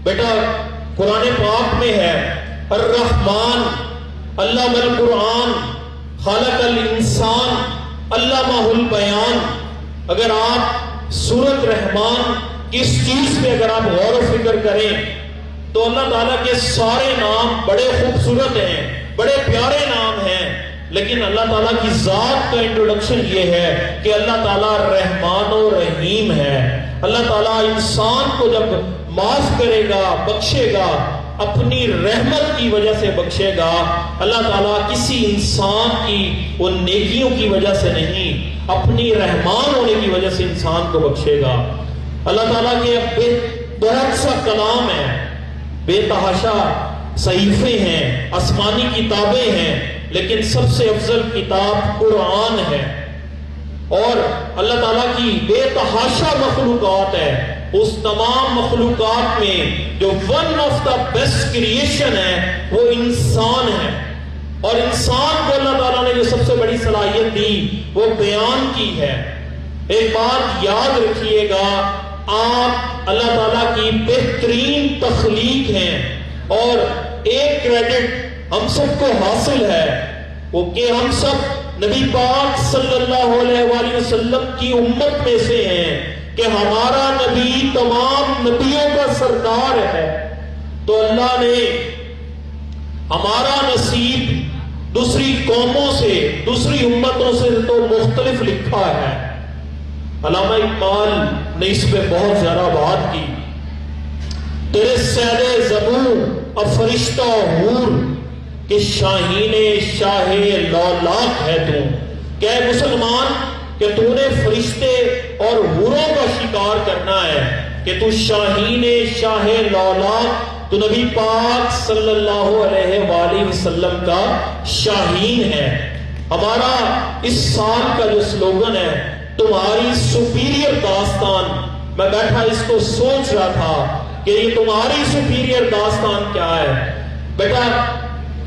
بیٹا قرآن پاک میں ہے الرحمن علم القرآن خلق الانسان علمہ البیان. اگر آپ سورۃ رحمان کس چیز پہ اگر آپ غور و فکر کریں تو اللہ تعالیٰ کے سارے نام بڑے خوبصورت ہیں، بڑے پیارے نام ہیں، لیکن اللہ تعالیٰ کی ذات کا انٹروڈکشن یہ ہے کہ اللہ تعالیٰ رحمان و رحیم ہے. اللہ تعالیٰ انسان کو جب معاف کرے گا، بخشے گا، اپنی رحمت کی وجہ سے بخشے گا. اللہ تعالیٰ کسی انسان کی ان نیکیوں کی وجہ سے نہیں، اپنی رحمان ہونے کی وجہ سے انسان کو بخشے گا. اللہ تعالیٰ کے بے بہت سا کلام ہے، بے تحاشا صحیفے ہیں، آسمانی کتابیں ہیں، لیکن سب سے افضل کتاب قرآن ہے. اور اللہ تعالیٰ کی بے تحاشا مخلوقات ہے. اس تمام مخلوقات میں جو one of the best creation ہے وہ انسان ہے. اور انسان کو اللہ تعالیٰ نے جو سب سے بڑی صلاحیت دی وہ بیان کی ہے. ایک بات یاد رکھیے گا، آپ اللہ تعالیٰ کی بہترین تخلیق ہیں، اور ایک کریڈٹ ہم سب کو حاصل ہے وہ کہ ہم سب نبی پاک صلی اللہ علیہ وآلہ وسلم کی امت میں سے ہیں، کہ ہمارا نبی تمام نبیوں کا سردار ہے. تو اللہ نے ہمارا نصیب دوسری قوموں سے، دوسری امتوں سے تو مختلف لکھا ہے. علامہ اقبال نے اس پہ بہت زیادہ بات کی. تیرے سید زبوں اب فرشتہ حور کہ شاہین شاہ لولاک ہے تو. کہ اے مسلمان کہ تو نے فرشتے اور حوروں کا شکار کرنا ہے، کہ تو شاہین شاہ لولاک، تو نبی پاک صلی اللہ علیہ وآلہ وسلم کا شاہین ہے. ہمارا اس سال کا جو سلوگن ہے تمہاری سپیریئر داستان، میں بیٹھا اس کو سوچ رہا تھا کہ یہ تمہاری سپیریئر داستان کیا ہے. بیٹا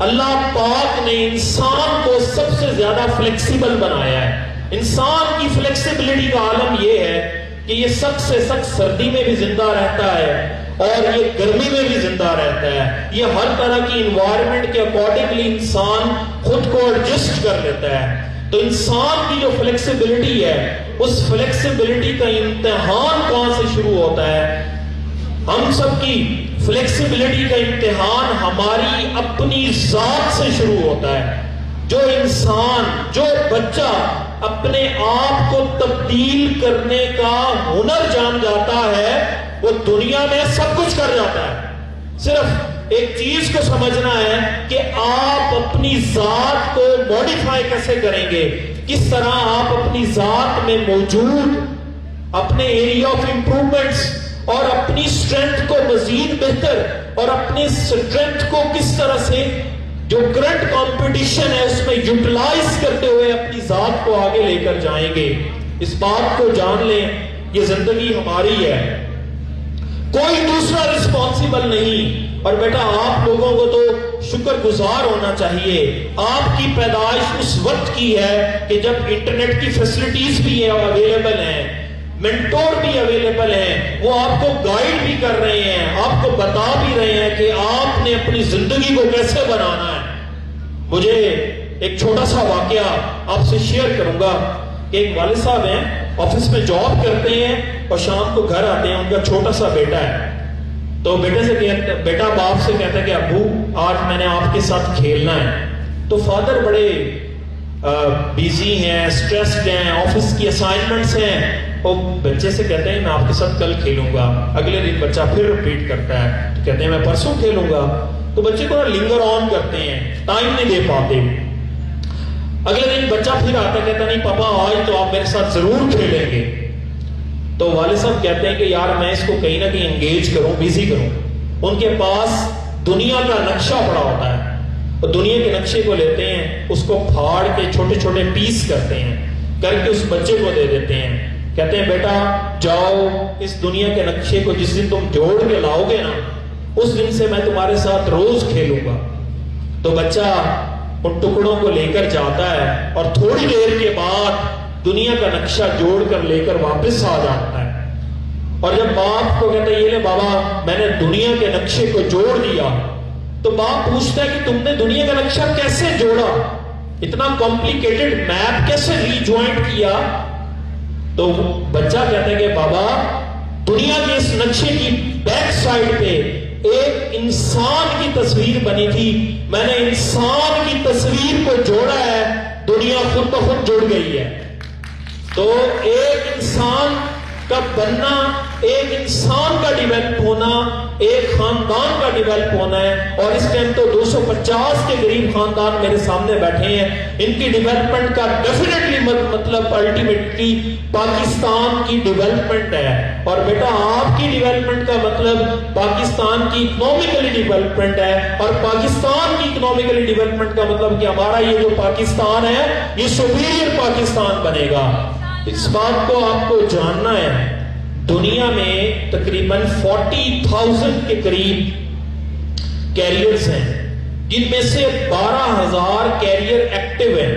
اللہ پاک نے انسان کو سب سے زیادہ فلیکسیبل بنایا ہے. انسان کی فلیکسیبلٹی کا عالم یہ ہے کہ یہ سخت سے سخت سردی میں بھی زندہ رہتا ہے اور یہ گرمی میں بھی زندہ رہتا ہے. یہ ہر طرح کی انوائرمنٹ کے اکارڈنگلی انسان خود کو ایڈجسٹ کر لیتا ہے. تو انسان کی جو فلیکسیبلٹی ہے اس فلیکسیبلٹی کا امتحان کہاں سے شروع ہوتا ہے؟ ہم سب کی فلیکسیبلٹی کا امتحان ہماری اپنی ذات سے شروع ہوتا ہے. جو انسان، جو بچہ اپنے آپ کو تبدیل کرنے کا ہنر جان جاتا ہے وہ دنیا میں سب کچھ کر جاتا ہے. صرف ایک چیز کو سمجھنا ہے کہ آپ اپنی ذات کو موڈیفائی کیسے کریں گے، کس طرح آپ اپنی ذات میں موجود اپنے ایریا آف امپروومنٹس اور اپنی اسٹرینتھ کو مزید بہتر اور اپنی اسٹرینتھ کو کس طرح سے جو کرنٹ کمپٹیشن ہے اس میں یوٹیلائز کرتے ہوئے اپنی ذات کو آگے لے کر جائیں گے. اس بات کو جان لیں یہ زندگی ہماری ہے، کوئی دوسرا رسپانسیبل نہیں. اور بیٹا آپ لوگوں کو تو شکر گزار ہونا چاہیے، آپ کی پیدائش اس وقت کی ہے کہ جب انٹرنیٹ کی فیسلٹیز بھی اویلیبل ہیں، منٹور بھی اویلیبل ہیں، وہ آپ کو گائیڈ بھی کر رہے ہیں، آپ کو بتا بھی رہے ہیں کہ آپ نے اپنی زندگی کو کیسے بنانا ہے. مجھے ایک چھوٹا سا واقعہ آپ سے شیئر کروں گا کہ ایک والد صاحب ہیں، آفس میں جاب کرتے ہیں اور شام کو گھر آتے ہیں. ان کا چھوٹا سا بیٹا ہے، تو بیٹا باپ سے کہتا ہے کہ ابو آج میں نے آپ کے ساتھ کھیلنا ہے. تو فادر بڑے بیزی ہیں، اسٹریسڈ ہیں، آفس کی اسائنمنٹس ہیں، اور بچے سے کہتے ہیں میں آپ کے ساتھ کل کھیلوں گا. اگلے دن بچہ پھر ریپیٹ کرتا ہے، تو کہتے ہیں میں پرسوں کھیلوں گا. تو بچے کو لنگر آن کرتے ہیں، ٹائم نہیں دے پاتے. اگلے دن بچہ پھر آتا کہتا نہیں پاپا آج تو آپ میرے ساتھ ضرور کھیلیں گے. تو والد صاحب کہتے ہیں کہ یار میں اس کو کہیں نہ کہیں انگیج کروں، بیزی کروں. ان کے پاس دنیا کا نقشہ پڑا ہوتا ہے، اور دنیا کے نقشے کو لیتے ہیں، اس کو پھاڑ کے چھوٹے چھوٹے پیس کرتے ہیں، کر کے اس بچے کو دے دیتے ہیں. کہتے ہیں بیٹا جاؤ اس دنیا کے نقشے کو جس دن تم جوڑ کے لاؤ گے نا اس دن سے میں تمہارے ساتھ روز کھیلوں گا. تو بچہ ان ٹکڑوں کو لے کر جاتا ہے اور تھوڑی دیر کے بعد دنیا کا نقشہ جوڑ کر لے کر واپس آ جاتا ہے. اور جب باپ کو کہتا ہے یہ لے بابا میں نے دنیا کے نقشے کو جوڑ دیا، تو باپ پوچھتا ہے کہ تم نے دنیا کا نقشہ کیسے جوڑا، اتنا کمپلیکیٹڈ میپ کیسے ری جوائنٹ کیا؟ تو بچہ کہتا ہے کہ بابا دنیا کے اس نقشے کی بیک سائڈ پہ ایک انسان کی تصویر بنی تھی، میں نے انسان کی تصویر کو جوڑا ہے، دنیا خود بخود جڑ گئی ہے۔ تو ایک انسان کا بننا، ایک انسان کا ڈیولپ ہونا، ایک خاندان کا ڈیولپ ہونا ہے، اور اس ٹائم تو 250 کے قریب خاندان میرے سامنے بیٹھے ہیں، ان کی ڈیولپمنٹ کا ڈیفینیٹلی مطلب الٹیمیٹلی پاکستان کی ڈیولپمنٹ ہے، اور بیٹا آپ کی ڈیولپمنٹ کا مطلب پاکستان کی اکنامکلی ڈیولپمنٹ ہے، اور پاکستان کی اکنامکلی ڈیولپمنٹ کا مطلب کہ ہمارا یہ جو پاکستان ہے یہ سپیریئر پاکستان بنے گا۔ اس بات کو آپ کو جاننا ہے، دنیا میں تقریباً 40,000 کے قریب کیریئرز ہیں، جن میں سے 12,000 کیریئر ایکٹیو ہیں،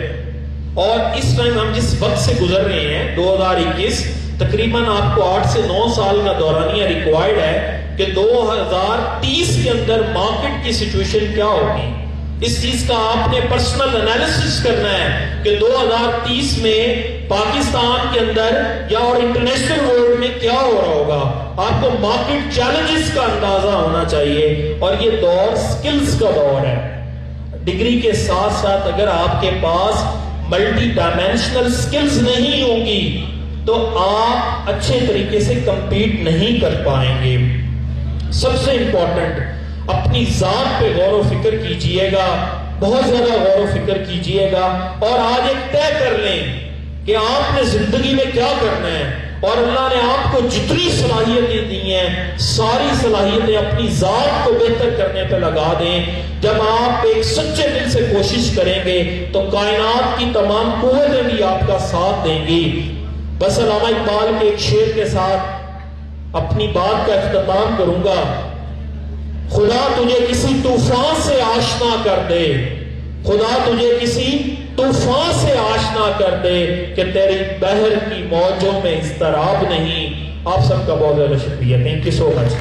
اور اس ٹائم ہم جس وقت سے گزر رہے ہیں 2021 تقریباً آپ کو 8 سے 9 سال کا دورانیہ ریکوائرڈ ہے کہ 2030 کے اندر مارکیٹ کی سچویشن کیا ہوگی۔ اس چیز کا آپ نے پرسنل انالیسس کرنا ہے کہ 2030 میں پاکستان کے اندر یا اور انٹرنیشنل ورلڈ میں کیا ہو رہا ہوگا۔ آپ کو مارکیٹ چیلنجز کا اندازہ ہونا چاہیے، اور یہ دور سکلز کا دور ہے۔ ڈگری کے ساتھ ساتھ اگر آپ کے پاس ملٹی ڈائمینشنل سکلز نہیں ہوں گی تو آپ اچھے طریقے سے کمپیٹ نہیں کر پائیں گے۔ سب سے امپورٹنٹ، اپنی ذات پہ غور و فکر کیجئے گا، بہت زیادہ غور و فکر کیجئے گا، اور آج ایک طے کر لیں کہ آپ نے زندگی میں کیا کرنا ہے، اور اللہ نے آپ کو جتنی صلاحیتیں دی ہیں ساری صلاحیتیں اپنی ذات کو بہتر کرنے پہ لگا دیں۔ جب آپ ایک سچے دل سے کوشش کریں گے تو کائنات کی تمام قوتیں بھی آپ کا ساتھ دیں گی۔ بس علامہ اقبال کے ایک شعر کے ساتھ اپنی بات کا اختتام کروں گا۔ خدا تجھے کسی طوفان سے آشنا کر دے، خدا تجھے کسی طوفان سے آشنا کر دے کہ تیری بحر کی موجوں میں اضطراب نہیں۔ آپ سب کا بہت زیادہ شکریہ، تھینک یو سو مچ۔